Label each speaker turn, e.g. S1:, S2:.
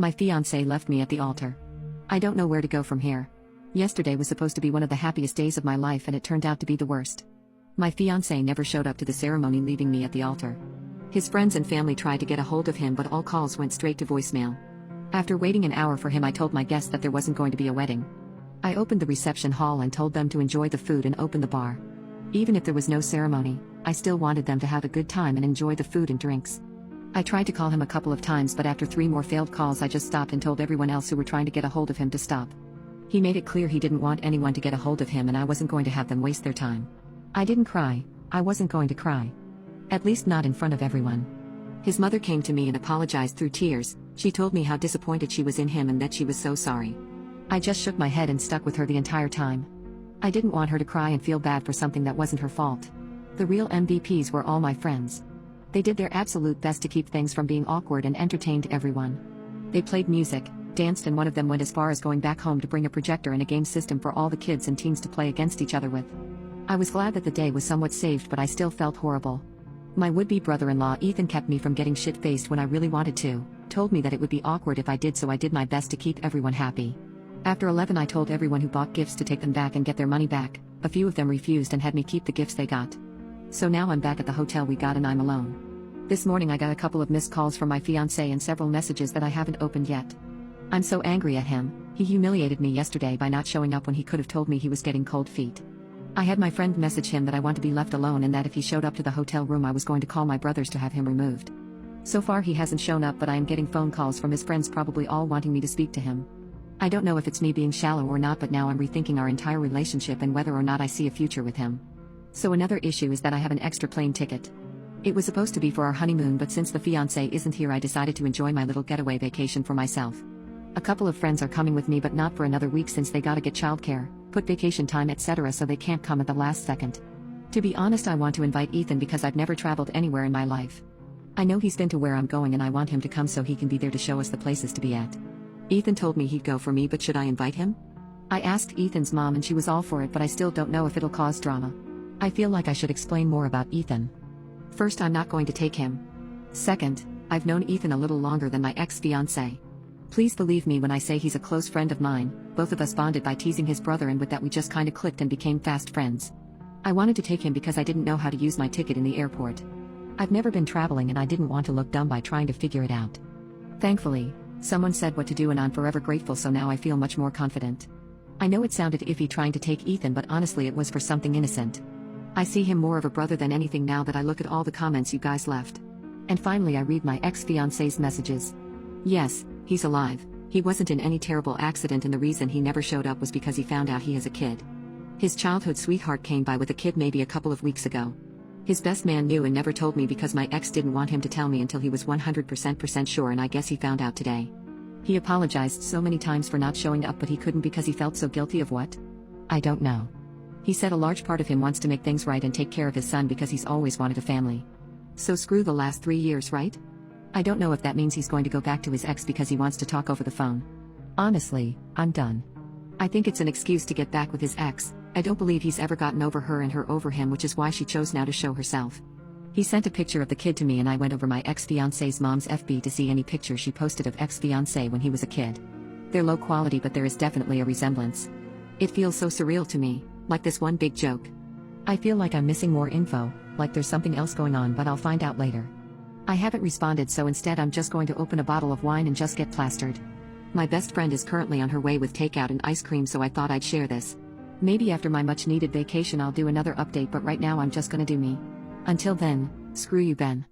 S1: My fiancé left me at the altar. I don't know where to go from here. Yesterday was supposed to be one of the happiest days of my life and it turned out to be the worst. My fiancé never showed up to the ceremony, leaving me at the altar. His friends and family tried to get a hold of him, but all calls went straight to voicemail. After waiting an hour for him, I told my guests that there wasn't going to be a wedding. I opened the reception hall and told them to enjoy the food and open the bar. Even if there was no ceremony, I still wanted them to have a good time and enjoy the food and drinks. I tried to call him a couple of times, but after 3 more failed calls I just stopped and told everyone else who were trying to get a hold of him to stop. He made it clear he didn't want anyone to get a hold of him and I wasn't going to have them waste their time. I didn't cry. I wasn't going to cry. At least not in front of everyone. His mother came to me and apologized through tears. She told me how disappointed she was in him and that she was so sorry. I just shook my head and stuck with her the entire time. I didn't want her to cry and feel bad for something that wasn't her fault. The real MVPs were all my friends. They did their absolute best to keep things from being awkward and entertained everyone. They played music, danced, and one of them went as far as going back home to bring a projector and a game system for all the kids and teens to play against each other with. I was glad that the day was somewhat saved, but I still felt horrible. My would-be brother-in-law Ethan kept me from getting shit-faced when I really wanted to, told me that it would be awkward if I did, so I did my best to keep everyone happy. After 11 I told everyone who bought gifts to take them back and get their money back. A few of them refused and had me keep the gifts they got. So now I'm back at the hotel we got and I'm alone. This morning I got a couple of missed calls from my fiancé and several messages that I haven't opened yet. I'm so angry at him. He humiliated me yesterday by not showing up when he could have told me he was getting cold feet. I had my friend message him that I want to be left alone and that if he showed up to the hotel room I was going to call my brothers to have him removed. So far he hasn't shown up, but I am getting phone calls from his friends, probably all wanting me to speak to him. I don't know if it's me being shallow or not, but now I'm rethinking our entire relationship and whether or not I see a future with him. So another issue is that I have an extra plane ticket. It was supposed to be for our honeymoon, but since the fiancé isn't here I decided to enjoy my little getaway vacation for myself. A couple of friends are coming with me, but not for another week since they gotta get childcare, put vacation time, etc., so they can't come at the last second. To be honest, I want to invite Ethan because I've never traveled anywhere in my life. I know he's been to where I'm going and I want him to come so he can be there to show us the places to be at. Ethan told me he'd go for me, but should I invite him? I asked Ethan's mom and she was all for it, but I still don't know if it'll cause drama. I feel like I should explain more about Ethan. First, I'm not going to take him. Second, I've known Ethan a little longer than my ex-fiancé. Please believe me when I say he's a close friend of mine. Both of us bonded by teasing his brother, and with that we just kinda clicked and became fast friends. I wanted to take him because I didn't know how to use my ticket in the airport. I've never been traveling and I didn't want to look dumb by trying to figure it out. Thankfully, someone said what to do and I'm forever grateful, so now I feel much more confident. I know it sounded iffy trying to take Ethan, but honestly it was for something innocent. I see him more of a brother than anything now that I look at all the comments you guys left. And finally I read my ex-fiancé's messages. Yes, he's alive. He wasn't in any terrible accident, and the reason he never showed up was because he found out he has a kid. His childhood sweetheart came by with a kid maybe a couple of weeks ago. His best man knew and never told me because my ex didn't want him to tell me until he was 100% sure, and I guess he found out today. He apologized so many times for not showing up, but he couldn't because he felt so guilty of what? I don't know. He said a large part of him wants to make things right and take care of his son because he's always wanted a family. So screw the last 3 years, right? I don't know if that means he's going to go back to his ex because he wants to talk over the phone. Honestly, I'm done. I think it's an excuse to get back with his ex. I don't believe he's ever gotten over her and her over him, which is why she chose now to show herself. He sent a picture of the kid to me and I went over my ex-fiancé's mom's FB to see any pictures she posted of ex-fiancé when he was a kid. They're low quality, but there is definitely a resemblance. It feels so surreal to me, like this one big joke. I feel like I'm missing more info, like there's something else going on, but I'll find out later. I haven't responded, so instead I'm just going to open a bottle of wine and just get plastered. My best friend is currently on her way with takeout and ice cream, so I thought I'd share this. Maybe after my much needed vacation I'll do another update, but right now I'm just gonna do me. Until then, screw you, Ben.